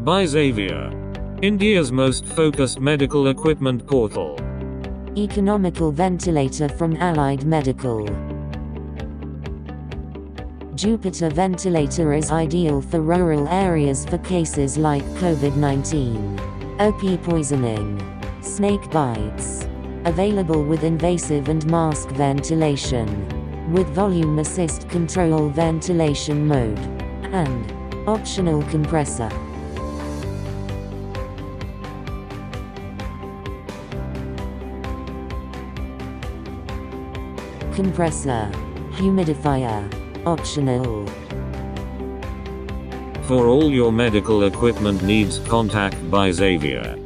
By Xavier, India's most focused medical equipment portal. Economical ventilator from Allied Medical. Jupiter ventilator is ideal for rural areas for cases like COVID-19, OP poisoning, snake bites. Available with invasive and mask ventilation, with volume assist control ventilation mode, and optional compressor. Compressor, humidifier, optional. For all your medical equipment needs, contact by Xavier.